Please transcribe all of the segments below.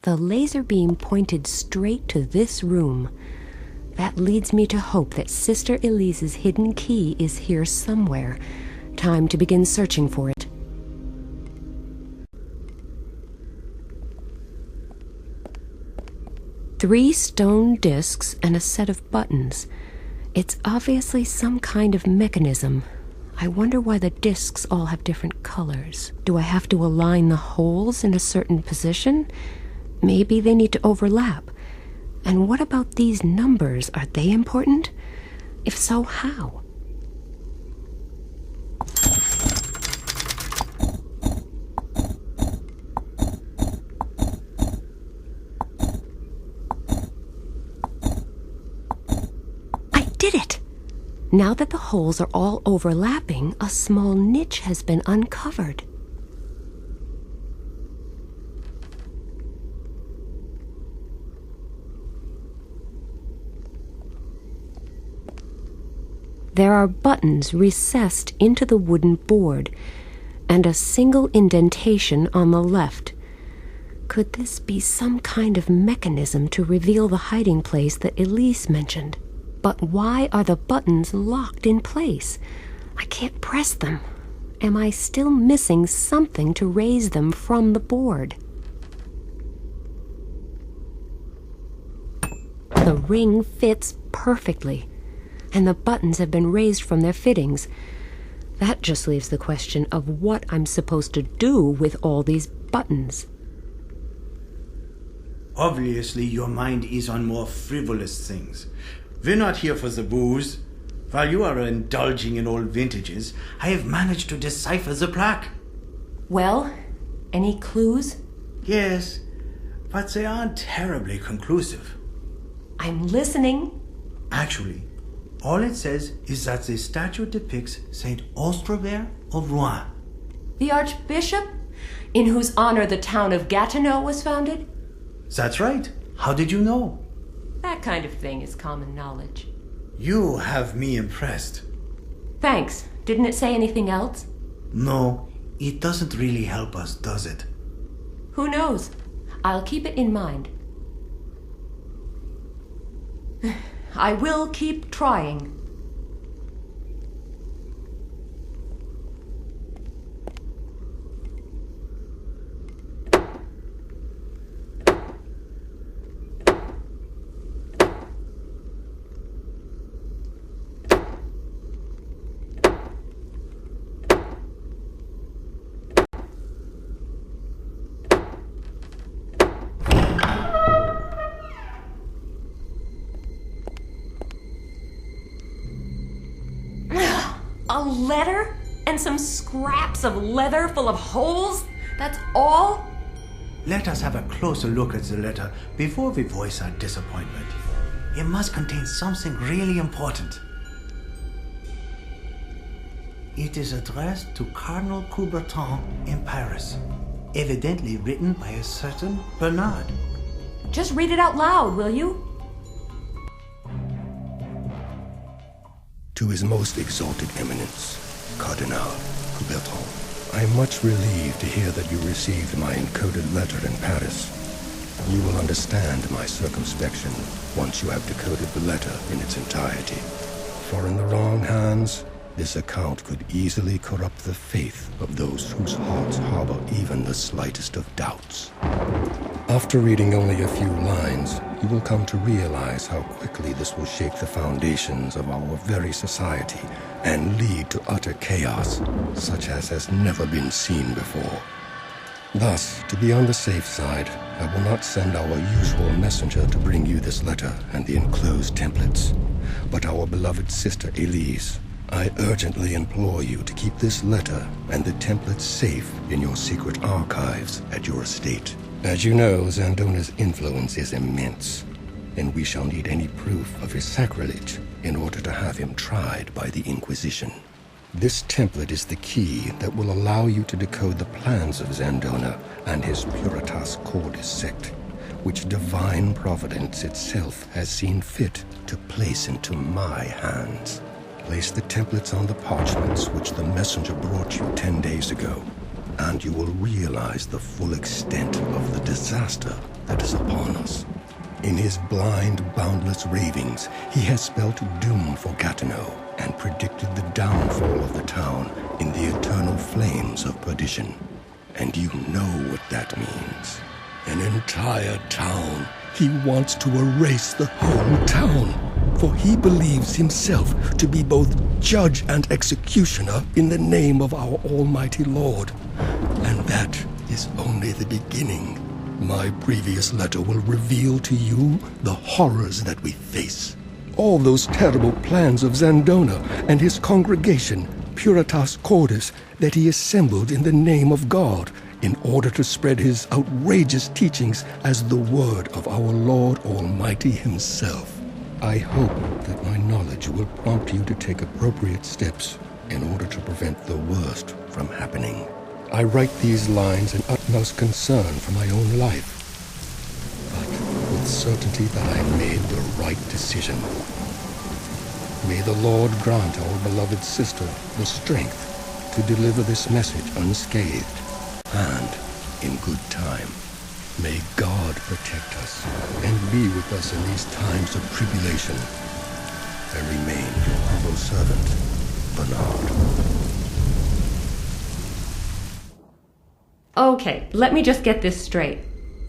The laser beam pointed straight to this room. That leads me to hope that Sister Elise's hidden key is here somewhere. Time to begin searching for it. Three stone discs and a set of buttons. It's obviously some kind of mechanism. I wonder why the discs all have different colors. Do I have to align the holes in a certain position? Maybe they need to overlap. And what about these numbers? Are they important? If so, how? I did it! Now that the holes are all overlapping, a small niche has been uncovered. There are buttons recessed into the wooden board, and a single indentation on the left. Could this be some kind of mechanism to reveal the hiding place that Elise mentioned? But why are the buttons locked in place? I can't press them. Am I still missing something to raise them from the board? The ring fits perfectly, and the buttons have been raised from their fittings. That just leaves the question of what I'm supposed to do with all these buttons. Obviously, your mind is on more frivolous things. We're not here for the booze. While you are indulging in old vintages, I have managed to decipher the plaque. Well, any clues? Yes, but they aren't terribly conclusive. I'm listening. Actually, all it says is that the statue depicts Saint Austrebert of Rouen. The Archbishop, in whose honor the town of Gatineau was founded? That's right. How did you know? That kind of thing is common knowledge. You have me impressed. Thanks. Didn't it say anything else? No, it doesn't really help us, does it? Who knows? I'll keep it in mind. I will keep trying. A letter? And some scraps of leather full of holes? That's all? Let us have a closer look at the letter before we voice our disappointment. It must contain something really important. It is addressed to Cardinal Coubertin in Paris, evidently written by a certain Bernard. Just read it out loud, will you? To His Most Exalted Eminence, Cardinal Coubertin, I am much relieved to hear that you received my encoded letter in Paris. You will understand my circumspection once you have decoded the letter in its entirety. For in the wrong hands, this account could easily corrupt the faith of those whose hearts harbor even the slightest of doubts. After reading only a few lines, you will come to realize how quickly this will shake the foundations of our very society and lead to utter chaos, such as has never been seen before. Thus, to be on the safe side, I will not send our usual messenger to bring you this letter and the enclosed templates, but our beloved sister Elise. I urgently implore you to keep this letter and the templates safe in your secret archives at your estate. As you know, Zandona's influence is immense, and we shall need any proof of his sacrilege in order to have him tried by the Inquisition. This template is the key that will allow you to decode the plans of Zandona and his Puritas Cordis sect, which divine providence itself has seen fit to place into my hands. Place the templates on the parchments which the messenger brought you 10 days ago, and you will realize the full extent of the disaster that is upon us. In his blind, boundless ravings, he has spelt doom for Gatineau and predicted the downfall of the town in the eternal flames of perdition. And you know what that means. An entire town. He wants to erase the whole town, for he believes himself to be both judge and executioner in the name of our Almighty Lord. And that is only the beginning. My previous letter will reveal to you the horrors that we face. All those terrible plans of Zandona and his congregation, Puritas Cordis, that he assembled in the name of God in order to spread his outrageous teachings as the word of our Lord Almighty himself. I hope that my knowledge will prompt you to take appropriate steps in order to prevent the worst from happening. I write these lines in utmost concern for my own life, but with certainty that I made the right decision. May the Lord grant our beloved sister the strength to deliver this message unscathed and in good time. May God protect us and be with us in these times of tribulation. I remain your humble servant, Bernard. Okay, let me just get this straight.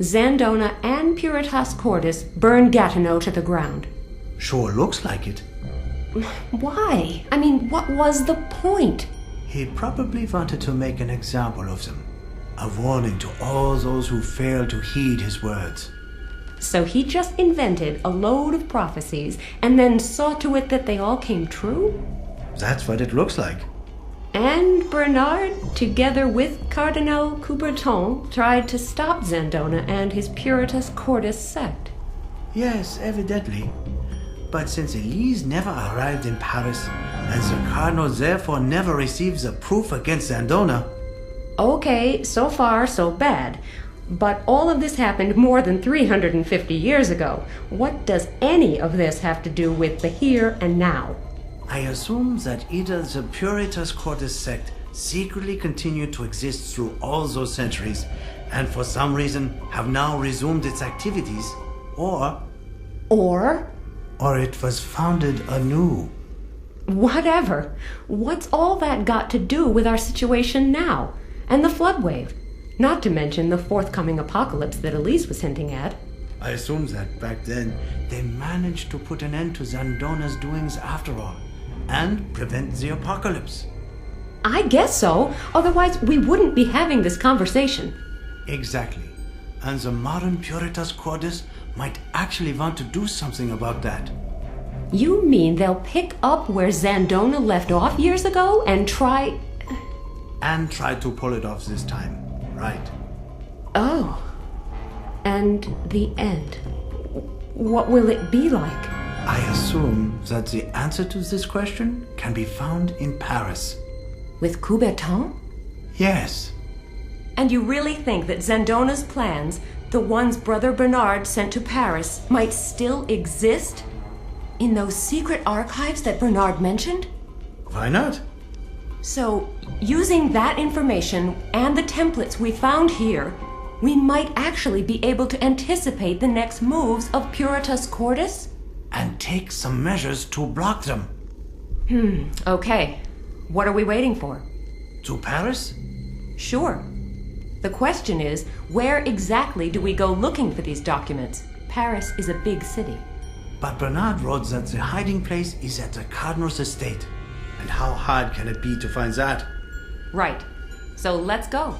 Zandona and Puritas Cordis burned Gatineau to the ground. Sure looks like it. Why? I mean, what was the point? He probably wanted to make an example of them. A warning to all those who fail to heed his words. So he just invented a load of prophecies and then saw to it that they all came true? That's what it looks like. And Bernard, together with Cardinal Coubertin, tried to stop Zandona and his Puritas Cordis sect. Yes, evidently. But since Elise never arrived in Paris, and the Cardinal therefore never receives a proof against Zandona... Okay, so far so bad. But all of this happened more than 350 years ago. What does any of this have to do with the here and now? I assume that either the Puritas Cordis sect secretly continued to exist through all those centuries, and for some reason have now resumed its activities, or it was founded anew. Whatever. What's all that got to do with our situation now? And the flood wave? Not to mention the forthcoming apocalypse that Elise was hinting at. I assume that back then they managed to put an end to Zandona's doings after all, and prevent the apocalypse. I guess so. Otherwise, we wouldn't be having this conversation. Exactly. And the modern Puritas Cordis might actually want to do something about that. You mean they'll pick up where Zandona left off years ago and try... And try to pull it off this time, right? Oh. And the end. What will it be like? I assume that the answer to this question can be found in Paris. With Coubertin? Yes. And you really think that Zandona's plans, the ones Brother Bernard sent to Paris, might still exist? In those secret archives that Bernard mentioned? Why not? So, using that information and the templates we found here, we might actually be able to anticipate the next moves of Puritas Cordis? And take some measures to block them. Okay. What are we waiting for? To Paris? Sure. The question is, where exactly do we go looking for these documents? Paris is a big city. But Bernard wrote that the hiding place is at the Cardinal's estate. And how hard can it be to find that? Right. So let's go.